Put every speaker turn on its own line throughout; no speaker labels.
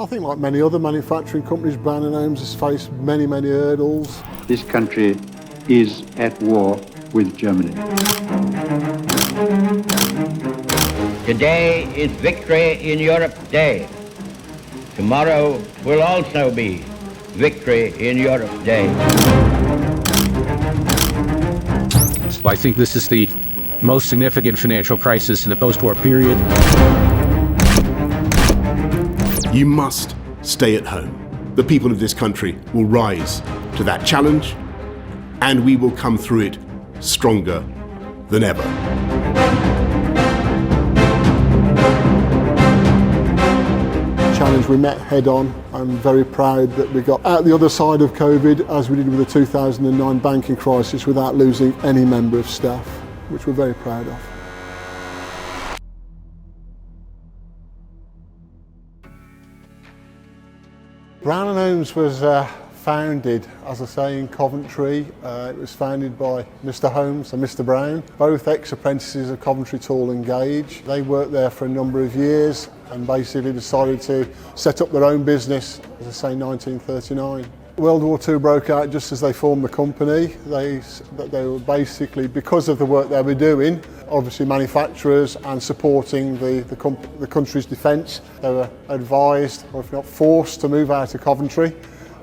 I think like many other manufacturing companies, Brown & Holmes has faced many hurdles.
This country is at war with Germany.
Today is Victory in Europe Day. Tomorrow will also be Victory in Europe Day.
I think this is the most significant financial crisis in the post-war period.
You must stay at home. The people of this country will rise to that challenge, and we will come through it stronger than ever.
Challenge we met head on. I'm very proud that we got out the other side of COVID, as we did with the 2009 banking crisis, without losing any member of staff, which we're very proud of. Brown & Holmes was founded, as I say, in Coventry. It was founded by Mr. Holmes and Mr. Brown, both ex-apprentices of Coventry Tool and Gauge. They worked there for a number of years and basically decided to set up their own business, as I say, 1939. World War II broke out just as they formed the company. They were basically, because of the work they were doing, obviously manufacturers and supporting the country's defence, they were advised, or if not forced, to move out of Coventry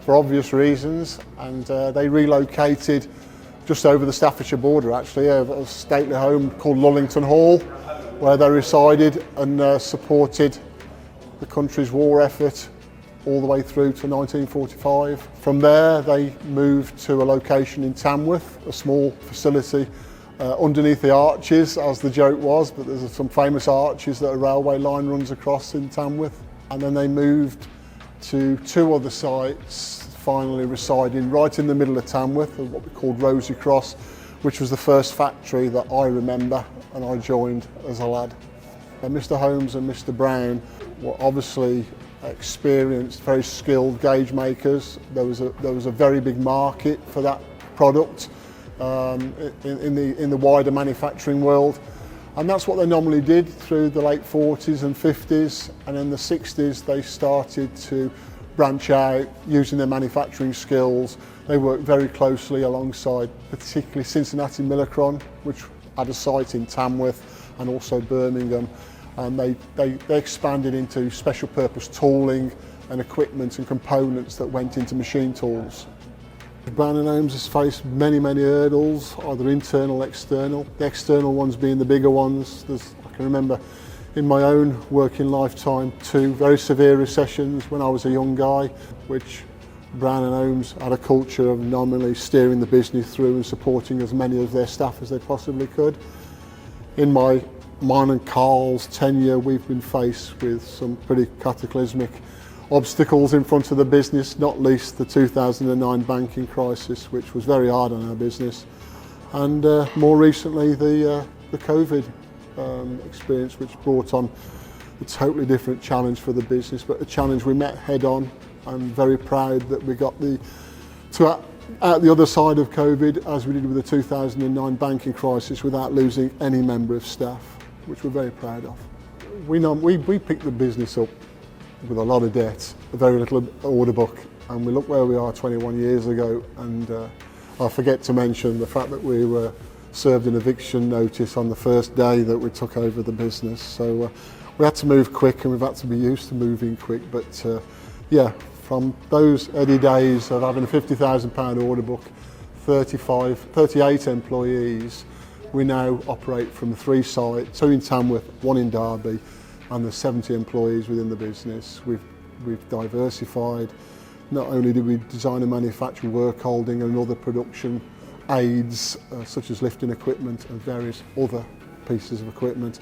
for obvious reasons, and they relocated just over the Staffordshire border, actually, a stately home called Lullington Hall, where they resided and supported the country's war effort all the way through to 1945. From there they moved to a location in Tamworth, a small facility underneath the arches, as the joke was, but there's some famous arches that a railway line runs across in Tamworth. And then they moved to two other sites, finally residing right in the middle of Tamworth, what we called Rosy Cross, which was the first factory that I remember and I joined as a lad. And Mr. Holmes and Mr. Brown were obviously experienced, very skilled gauge makers. There was a very big market for that product in the wider manufacturing world, and that's what they normally did through the late 40s and 50s, and in the 60s they started to branch out using their manufacturing skills. They worked very closely alongside particularly Cincinnati Millicron, which had a site in Tamworth and also Birmingham. And they expanded into special purpose tooling and equipment and components that went into machine tools. Brown & Holmes has faced many hurdles, either internal or external. The external ones being the bigger ones. I can remember in my own working lifetime 2 very severe recessions when I was a young guy, which Brown & Holmes had a culture of nominally steering the business through and supporting as many of their staff as they possibly could. In mine and Carl's tenure, we've been faced with some pretty cataclysmic obstacles in front of the business, not least the 2009 banking crisis, which was very hard on our business, and more recently the COVID experience, which brought on a totally different challenge for the business, but a challenge we met head on. I'm very proud that we got out the other side of COVID, as we did with the 2009 banking crisis, without losing any member of staff, which we're very proud of. We picked the business up with a lot of debt, a very little order book, and we look where we are 21 years ago, and I forget to mention the fact that we were served an eviction notice on the first day that we took over the business. So we had to move quick, and we've had to be used to moving quick, but yeah, from those early days of having a £50,000 order book, 38 employees, we now operate from 3 sites, 2 in Tamworth, 1 in Derby, and there's 70 employees within the business. We've diversified. Not only do we design and manufacture work holding and other production aids, such as lifting equipment and various other pieces of equipment,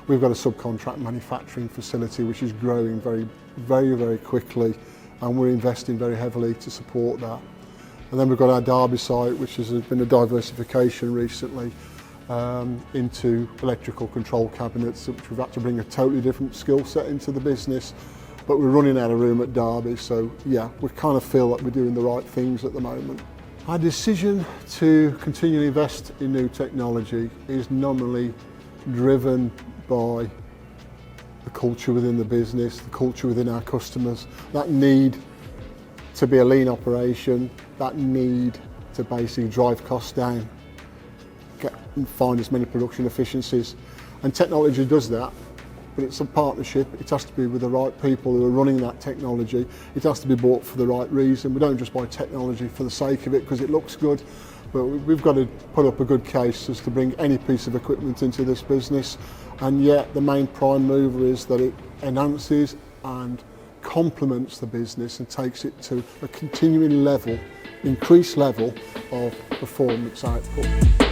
we've got a subcontract manufacturing facility which is growing very quickly, and we're investing very heavily to support that. And then we've got our Derby site, which has been a diversification recently into electrical control cabinets, which we've had to bring a totally different skill set into the business, but we're running out of room at Derby, so yeah, we kind of feel like we're doing the right things at the moment. Our decision to continue to invest in new technology is nominally driven by the culture within the business, the culture within our customers, that need to be a lean operation, that need to basically drive costs down, get and find as many production efficiencies. And technology does that, but it's a partnership. It has to be with the right people who are running that technology. It has to be bought for the right reason. We don't just buy technology for the sake of it because it looks good, but we've got to put up a good case as to bring any piece of equipment into this business. And yet the main prime mover is that it enhances and complements the business and takes it to a continuing level, increased level of performance output.